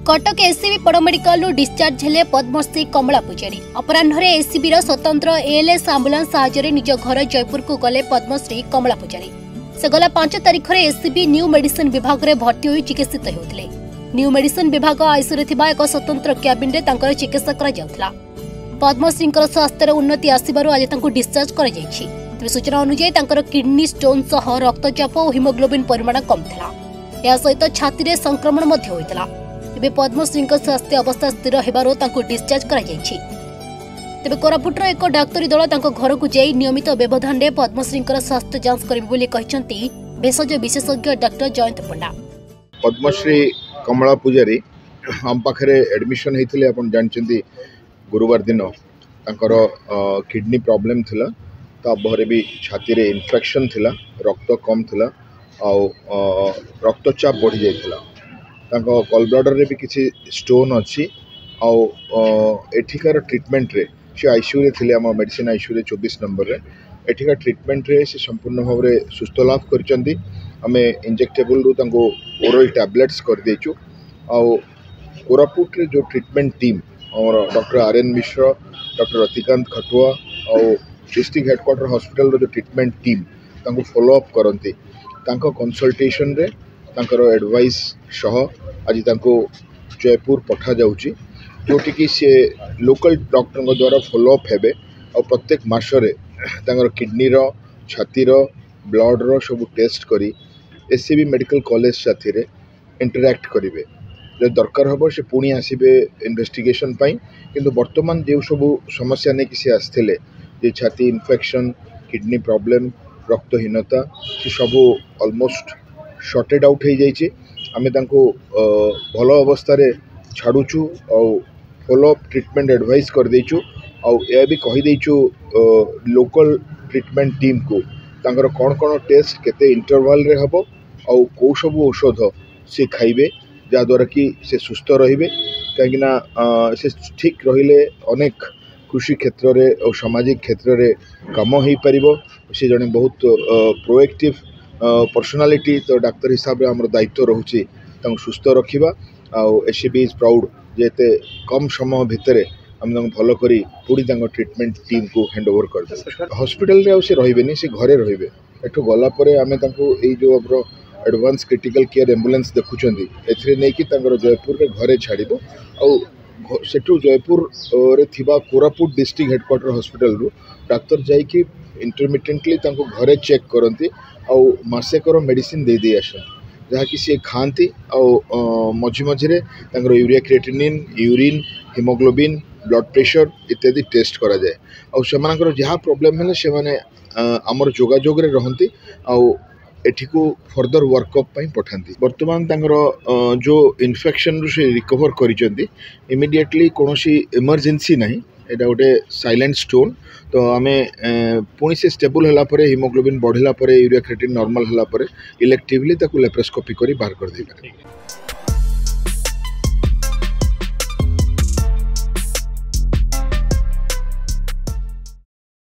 Cuttack SCB बड़ medical discharge हेले पद्मश्री कमला पूजारी। अपराह्न एससीबी स्वतंत्र एएलएस आंबुलांस साहाय्य निज घर जयपुर को गले पद्मश्री कमला पूजारी। से गला 5 तारिख में एससीबी न्यू मेडिसिन विभाग में भर्ती होई चिकित्सित होते। न्यू मेडिसिन विभाग आईसीयू थिबा एक स्वतंत्र क्याबिन रे तांकर चिकित्सा करा जाउथला। पद्मश्री स्वास्थ्य उन्नति आसिबारु आज तांको डिस्चार्ज करा जायछि। तेबे सूचना अनुसार तांकर किडनी स्टोन सह रक्तचाप और हिमोग्लोबिन परिमाण कम थिला। या सहित छाती रे संक्रमण मध्य होइतला। तेबे पद्मश्री स्वास्थ्य अवस्था स्थिर हेबारु तांको डिस्चार्ज करा जायछि। तेबे कोरापुटर एक डाक्तरी दल तांको घर को जाई नियमित व्यवधान रे पद्मश्री स्वास्थ्य जांच करिबे बोली कहिसंती भेषज विशेषज्ञ डॉक्टर जयंत पंडा। पद्मश्री कमला पूजारी हम पाखे एडमिशन होते आप जानते गुरुवार दिन तांकर किडनी प्रॉब्लम थिला ताबहरे भी छाती रे इन्फेक्शन थिला रक्त कम थिला रक्तचाप बढ़ी जाइथिला तांको गॉल ब्लैडर रे भी किसी स्टोन अच्छी एठिकार ट्रीटमेंट रे से आईसीयू रे थिले हम मेडिसिन आईसीयू रे 24 नंबर रे एठिका ट्रीटमेंट रे से संपूर्ण भाव में सुस्थ लाभ करचंदी। आमे इंजेक्टेबल रु तांको ओरल टैबलेट्स कर देचु कोरापुट रे जो ट्रीटमेंट टीम और डॉक्टर आर्यन मिश्र डॉक्टर रतिकांत खटुआ और डिस्ट्रिक्ट हेडक्वार्टर हॉस्पिटल रो जो ट्रीटमेंट टीम तांको फॉलो अप करंती तांको कंसल्टेशन रे तांकर एडवाइस सह आज तांको जयपुर पठा जाउची जोटी कि से लोकल डॉक्टर द्वारा फॉलो अप हेबे और प्रत्येक मासरे तांकर किडनी रो छाती रो ब्लड रो सब टेस्ट करी एससीबी मेडिकल कॉलेज साथी रे इंटरैक्ट करिवे जो दरकार हम से पुणी आसबे इन्वेस्टिगेशन पाई किंतु वर्तमान जो सब समस्या नहीं कि आसते जे छाती इन्फेक्शन किडनी प्रॉब्लम रक्तहीनता से सब ऑलमोस्ट शॉर्टेड आउट हो जाइए आमे तांको भल अवस्था रे छाड़ुचु और फॉलो अप ट्रीटमेंट एडवाइस कर देचु और यह भी कही देचु लोकल ट्रीटमेंट टीम को तांकर कौन कौन टेस्ट केते इंटरवल रे हबो और कौ सब औषध से खाइबे जहाँद्वारा कि से सुस्थ रहिबे कहीं से ठीक रहिले अनेक कृषि क्षेत्र रे और सामाजिक क्षेत्र रे काम हो पारिबो। से जने बहुत प्रोएक्टिव पर्सनालिटी तो डाक्तर हिसाब रे हमर दायित्व रहउची तांको सुस्थ रखिबा और एससीबी इज प्राउड जेते कम समय भितरे हम भल करी पूरी ट्रीटमेंट टीम को हैंड ओवर कर दे। हॉस्पिटल रे से रहिबेनी से घरे रहिबे एठो गला परे आमे तांको एई जो हमरो एडवांस क्रिटिकल केयर एम्बुलेंस देखुचंदी एथरे नै कि तांकर जयपुर रे घरे छाड़िबो और सेठू जयपुर रे थिबा कोरापुट डिस्ट्रिक्ट हेडक्वार्टर हॉस्पिटल रु डाक्टर जाई कि इंटरमिटेंटली तांको घरे चेक करंती और मासेकर मेडिसिन दे दे आसन जहाँ कि सी खाती और मझी मझे urea creatinine urine haemoglobin blood pressure इत्यादि टेस्ट करा जाए और से जहाँ प्रोब्लेम है से माने आमर जोगाजोग रे रहंती और एठी को फर्दर वर्कअप पाई पठांती। वर्तमान तांगर जो इन्फेक्शन रु से रिकवर करिसेंती इमिडिएटली कोनोसी इमरजेंसी नहीं एटा गोटे साइलेंट स्टोन तो आमे पुणी से स्टेबल होला परे हिमोग्लोबिन बढ़ला परे यूरिया क्रिएटिनिन नॉर्मल होला परे इलेक्टिवली ताकू लेप्रोस्कोपी करी बाहर कर दे।